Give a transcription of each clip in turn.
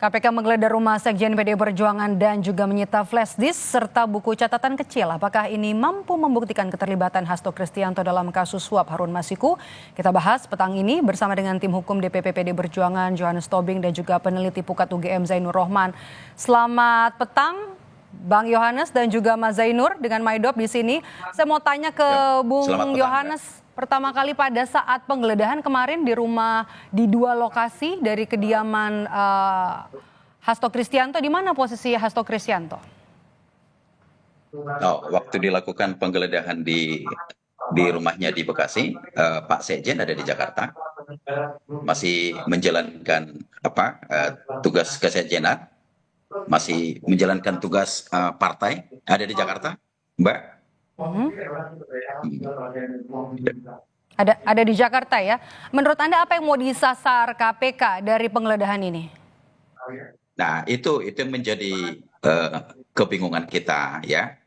KPK menggeledah rumah Sekjen PDI Perjuangan dan juga menyita flash disk serta buku catatan kecil. Apakah ini mampu membuktikan keterlibatan Hasto Kristianto dalam kasus suap Harun Masiku? Kita bahas petang ini bersama dengan tim hukum DPP PDI Perjuangan Johannes Tobing dan juga peneliti Pukat UGM Zainur Rohman. Selamat petang Bang Yohanes dan juga Mas Zainur dengan Maidop di sini. Saya mau tanya ke Bung Yohanes. Pertama kali pada saat penggeledahan kemarin di rumah di dua lokasi dari kediaman Hasto Kristianto, di mana posisi Hasto Kristianto? Waktu dilakukan penggeledahan di rumahnya di Bekasi, Pak Sekjen ada di Jakarta, masih menjalankan tugas kesekjenan, masih menjalankan tugas partai, ada di Jakarta, Mbak. Ada di Jakarta ya. Menurut Anda apa yang mau disasar KPK dari penggeledahan ini? Nah, itu yang menjadi kebingungan kita ya.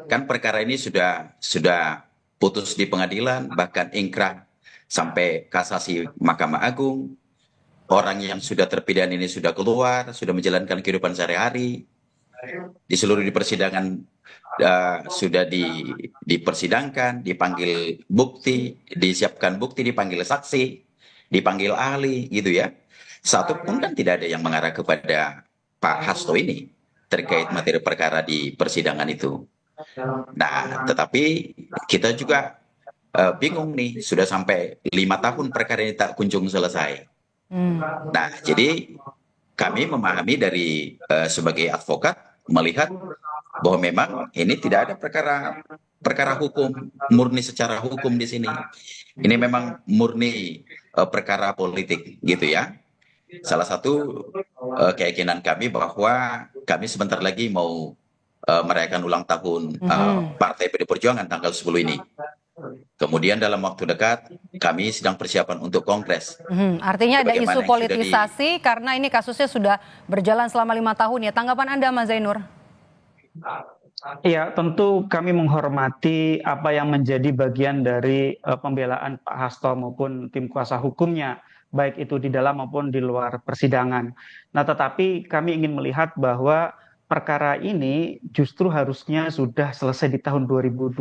Kan perkara ini sudah putus di pengadilan, bahkan ingkrah sampai kasasi Mahkamah Agung. Orang yang sudah terpidana ini sudah keluar, sudah menjalankan kehidupan sehari-hari. Di seluruh persidangan sudah dipersidangkan, dipanggil bukti, disiapkan bukti, dipanggil saksi, dipanggil ahli, gitu ya. Satu pun kan tidak ada yang mengarah kepada Pak Hasto ini terkait materi perkara di persidangan itu. Nah, tetapi kita juga bingung nih, sudah sampai 5 tahun perkara ini tak kunjung selesai. Nah, jadi kami memahami dari sebagai advokat melihat bahwa memang ini tidak ada perkara hukum, murni secara hukum di sini. Ini memang murni perkara politik, gitu ya. Salah satu keyakinan kami bahwa kami sebentar lagi mau merayakan ulang tahun Partai PDI Perjuangan tanggal 10 ini. Kemudian dalam waktu dekat kami sedang persiapan untuk kongres. Artinya ada isu politisasi karena ini kasusnya sudah berjalan selama 5 tahun ya. Tanggapan Anda Mas Zainur? Ya, tentu kami menghormati apa yang menjadi bagian dari pembelaan Pak Hasto maupun tim kuasa hukumnya, baik itu di dalam maupun di luar persidangan. Nah, tetapi kami ingin melihat bahwa perkara ini justru harusnya sudah selesai di tahun 2020.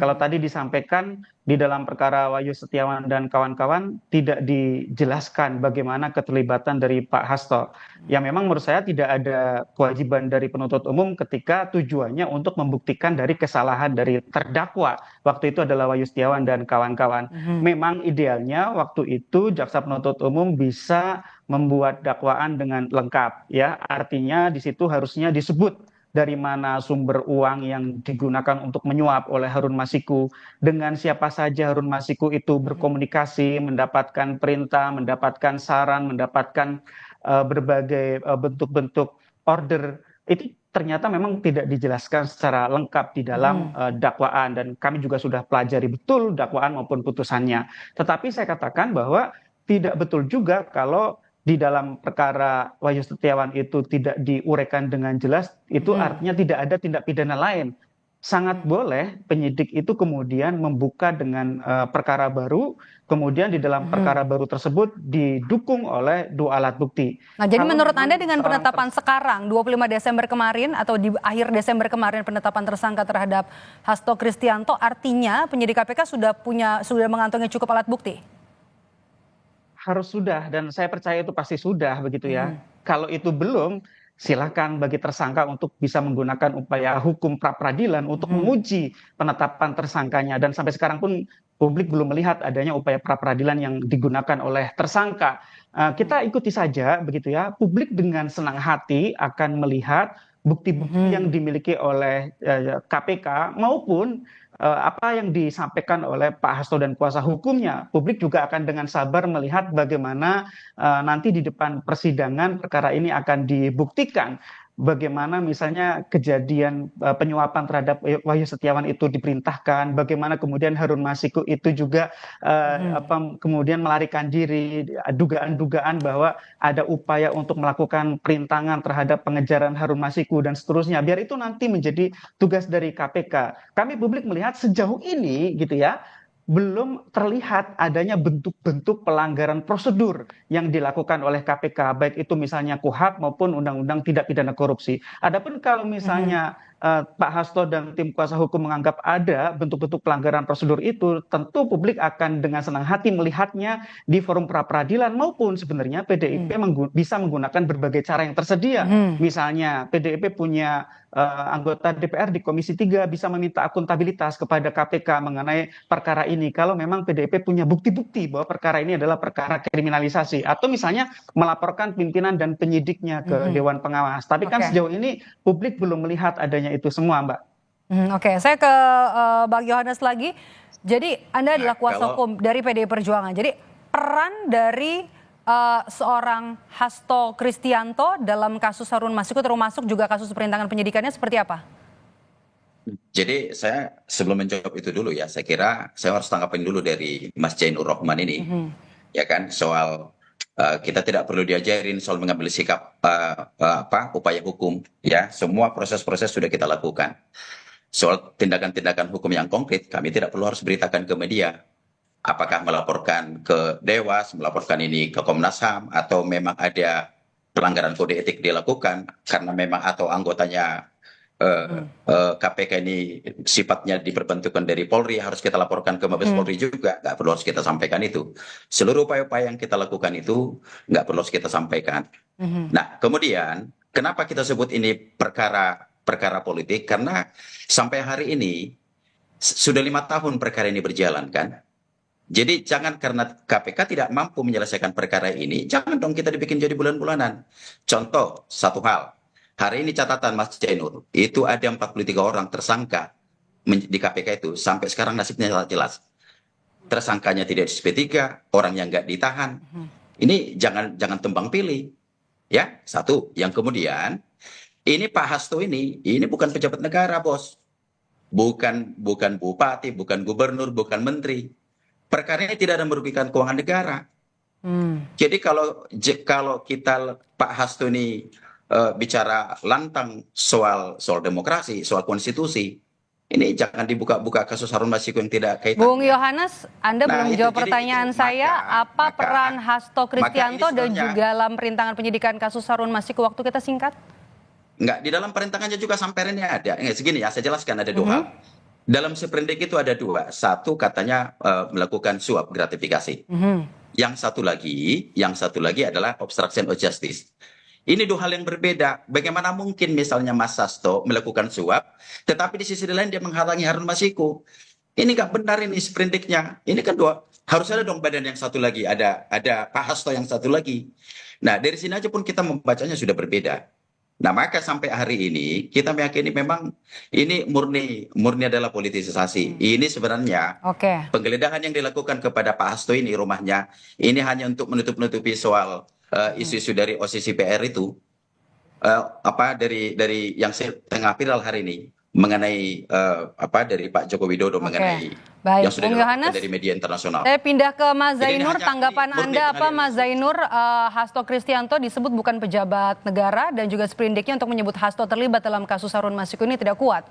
Kalau tadi disampaikan di dalam perkara Wahyu Setiawan dan kawan-kawan tidak dijelaskan bagaimana keterlibatan dari Pak Hasto. Ya memang menurut saya tidak ada kewajiban dari penuntut umum ketika tujuannya untuk membuktikan dari kesalahan dari terdakwa. Waktu itu adalah Wahyu Setiawan dan kawan-kawan. Memang idealnya waktu itu jaksa penuntut umum bisa membuat dakwaan dengan lengkap ya, artinya di situ harusnya disebut dari mana sumber uang yang digunakan untuk menyuap oleh Harun Masiku, dengan siapa saja Harun Masiku itu berkomunikasi, mendapatkan perintah, mendapatkan saran, mendapatkan berbagai bentuk-bentuk order. Itu ternyata memang tidak dijelaskan secara lengkap di dalam dakwaan, dan kami juga sudah pelajari betul dakwaan maupun putusannya. Tetapi saya katakan bahwa tidak betul juga kalau di dalam perkara Wahyu Setiawan itu tidak diuraikan dengan jelas, itu artinya tidak ada tindak pidana lain. Sangat boleh penyidik itu kemudian membuka dengan perkara baru, kemudian di dalam perkara baru tersebut didukung oleh dua alat bukti. Nah, jadi menurut Anda dengan penetapan sekarang 25 Desember kemarin atau di akhir Desember kemarin penetapan tersangka terhadap Hasto Kristianto, artinya penyidik KPK sudah mengantongi cukup alat bukti? Harus sudah, dan saya percaya itu pasti sudah begitu ya. Kalau itu belum, silakan bagi tersangka untuk bisa menggunakan upaya hukum pra peradilan untuk menguji penetapan tersangkanya, dan sampai sekarang pun publik belum melihat adanya upaya pra peradilan yang digunakan oleh tersangka. Kita ikuti saja begitu ya. Publik dengan senang hati akan melihat bukti-bukti yang dimiliki oleh KPK maupun apa yang disampaikan oleh Pak Hasto dan kuasa hukumnya. Publik juga akan dengan sabar melihat bagaimana nanti di depan persidangan perkara ini akan dibuktikan. Bagaimana misalnya kejadian penyuapan terhadap Wahyu Setiawan itu diperintahkan, bagaimana kemudian Harun Masiku itu juga kemudian melarikan diri, dugaan-dugaan bahwa ada upaya untuk melakukan perintangan terhadap pengejaran Harun Masiku dan seterusnya. Biar itu nanti menjadi tugas dari KPK. Kami publik melihat sejauh ini gitu ya, belum terlihat adanya bentuk-bentuk pelanggaran prosedur yang dilakukan oleh KPK, baik itu misalnya KUHP maupun Undang-Undang Tindak Pidana Korupsi. Adapun kalau misalnya Pak Hasto dan tim kuasa hukum menganggap ada bentuk-bentuk pelanggaran prosedur itu, tentu publik akan dengan senang hati melihatnya di forum pra-peradilan maupun sebenarnya PDIP bisa menggunakan berbagai cara yang tersedia. Misalnya PDIP punya anggota DPR di Komisi 3 bisa meminta akuntabilitas kepada KPK mengenai perkara ini kalau memang PDIP punya bukti-bukti bahwa perkara ini adalah perkara kriminalisasi, atau misalnya melaporkan pimpinan dan penyidiknya ke Dewan Pengawas. Tapi kan sejauh ini publik belum melihat adanya itu semua, Mbak. Oke, saya ke Bang Yohanes lagi. Jadi Anda adalah kuasa hukum dari PDI Perjuangan. Jadi peran dari seorang Hasto Kristianto dalam kasus Harun Masiku termasuk juga kasus perintangan penyidikannya seperti apa? Jadi saya sebelum menjawab itu dulu ya, saya kira saya harus tanggapin dulu dari Mas Jainur Rohman ini, ya kan, soal kita tidak perlu diajarin soal mengambil sikap upaya hukum, ya, semua proses-proses sudah kita lakukan. Soal tindakan-tindakan hukum yang konkret, kami tidak perlu harus beritakan ke media. Apakah melaporkan ke Dewas, melaporkan ini ke Komnas HAM, atau memang ada pelanggaran kode etik dilakukan karena memang atau anggotanya KPK ini sifatnya diperbentukkan dari Polri, harus kita laporkan ke Mabes Polri juga, nggak perlu harus kita sampaikan itu. Seluruh upaya-upaya yang kita lakukan itu nggak perlu harus kita sampaikan. Nah, kemudian kenapa kita sebut ini perkara politik? Karena sampai hari ini sudah 5 tahun perkara ini berjalan kan. Jadi jangan karena KPK tidak mampu menyelesaikan perkara ini, jangan dong kita dibikin jadi bulan-bulanan. Contoh, satu hal. Hari ini catatan Mas Jainur, itu ada 43 orang tersangka di KPK itu. Sampai sekarang nasibnya jelas. Tersangkanya tidak di SP3, orang yang nggak ditahan. Ini jangan tembang pilih. Ya, satu. Yang kemudian, ini Pak Hasto ini bukan pejabat negara, bos. Bukan bupati, bukan gubernur, bukan menteri. Perkara ini tidak ada merugikan keuangan negara. Jadi kalau kita Pak Hasto ini bicara lantang soal demokrasi, soal konstitusi, ini jangan dibuka-buka kasus Harun Masiku yang tidak kaitan. Bung Yohanes, Anda belum jawab pertanyaan saya. Apa peran Hasto Kristianto dan juga dalam perintangan penyidikan kasus Harun Masiku? Waktu kita singkat. Enggak, di dalam perintangannya juga samperannya ada. Segini ya, saya jelaskan ada dua hal. Dalam seprindik itu ada dua. Satu katanya melakukan suap gratifikasi. Yang satu lagi adalah obstruction of justice. Ini dua hal yang berbeda. Bagaimana mungkin misalnya Mas Hasto melakukan suap, tetapi di sisi lain dia menghalangi Harun Masiku. Ini nggak benar ini sprindiknya. Ini kan dua. Harus ada dong badan yang satu lagi. Ada Pak Hasto yang satu lagi. Nah, dari sini aja pun kita membacanya sudah berbeda. Nah, maka sampai hari ini kita meyakini memang ini murni adalah politisasi. Ini sebenarnya penggeledahan yang dilakukan kepada Pak Hasto ini rumahnya, ini hanya untuk menutup-nutupi soal isu-isu dari OCC PR itu, dari yang tengah viral hari ini mengenai dari Pak Joko Widodo mengenai yang sudah dilakukan dari media internasional. Saya pindah ke Mas Zainur, tanggapan Anda apa Mas Zainur? Hasto Kristianto disebut bukan pejabat negara dan juga sprindiknya untuk menyebut Hasto terlibat dalam kasus Harun Masiku ini tidak kuat.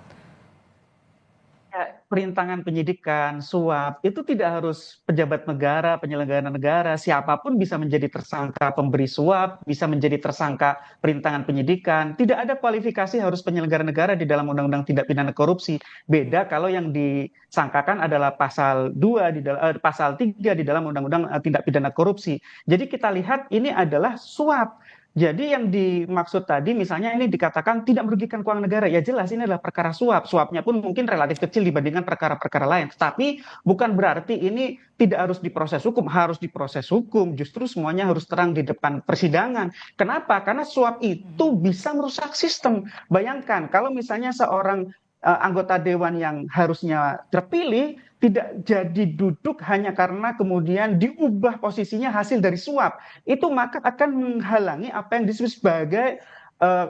Perintangan penyidikan, suap, itu tidak harus pejabat negara, penyelenggara negara, siapapun bisa menjadi tersangka pemberi suap, bisa menjadi tersangka perintangan penyidikan. Tidak ada kualifikasi harus penyelenggara negara di dalam Undang-Undang Tindak Pidana Korupsi. Beda kalau yang disangkakan adalah pasal 2 pasal 3 di dalam Undang-Undang Tindak Pidana Korupsi. Jadi kita lihat ini adalah suap. Jadi yang dimaksud tadi misalnya ini dikatakan tidak merugikan keuangan negara, ya jelas ini adalah perkara suap. Suapnya pun mungkin relatif kecil dibandingkan perkara-perkara lain. Tetapi bukan berarti ini tidak harus diproses hukum, harus diproses hukum. Justru semuanya harus terang di depan persidangan. Kenapa? Karena suap itu bisa merusak sistem. Bayangkan kalau misalnya seorang anggota dewan yang harusnya terpilih tidak jadi duduk hanya karena kemudian diubah posisinya hasil dari suap, itu maka akan menghalangi apa yang disebut sebagai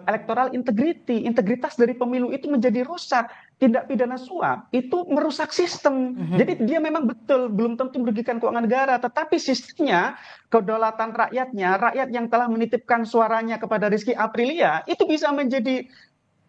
electoral integrity, integritas dari pemilu itu menjadi rusak. Tindak pidana suap itu merusak sistem. Jadi dia memang betul belum tentu merugikan keuangan negara, tetapi sistemnya, kedaulatan rakyatnya, rakyat yang telah menitipkan suaranya kepada Rizky Aprilia itu bisa menjadi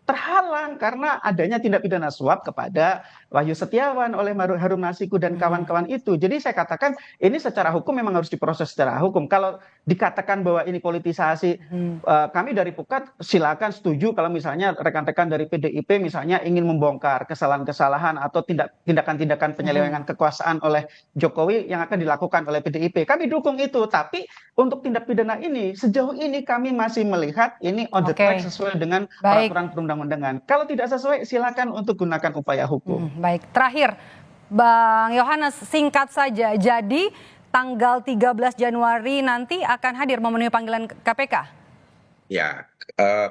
terhalang karena adanya tindak pidana suap kepada Wahyu Setiawan oleh Harun Masiku dan kawan-kawan itu. Jadi saya katakan ini secara hukum memang harus diproses secara hukum. Kalau dikatakan bahwa ini politisasi, kami dari Pukat silakan setuju kalau misalnya rekan-rekan dari PDIP misalnya ingin membongkar kesalahan-kesalahan atau tindakan-tindakan penyelewengan kekuasaan oleh Jokowi yang akan dilakukan oleh PDIP. Kami dukung itu, tapi untuk tindak pidana ini sejauh ini kami masih melihat ini on the track sesuai dengan peraturan perundang-undangan. Kalau tidak sesuai silakan untuk gunakan upaya hukum. Baik, terakhir Bang Yohanes singkat saja. Jadi tanggal 13 Januari nanti akan hadir memenuhi panggilan KPK? Ya,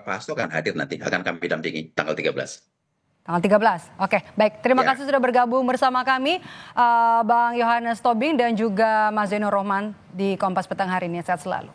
Pak Hasto akan hadir nanti, akan kami dampingi tanggal 13. Tanggal 13. Oke, baik. Terima kasih sudah bergabung bersama kami Bang Yohanes Tobing dan juga Mas Zainur Rohman di Kompas Petang hari ini. Sehat selalu.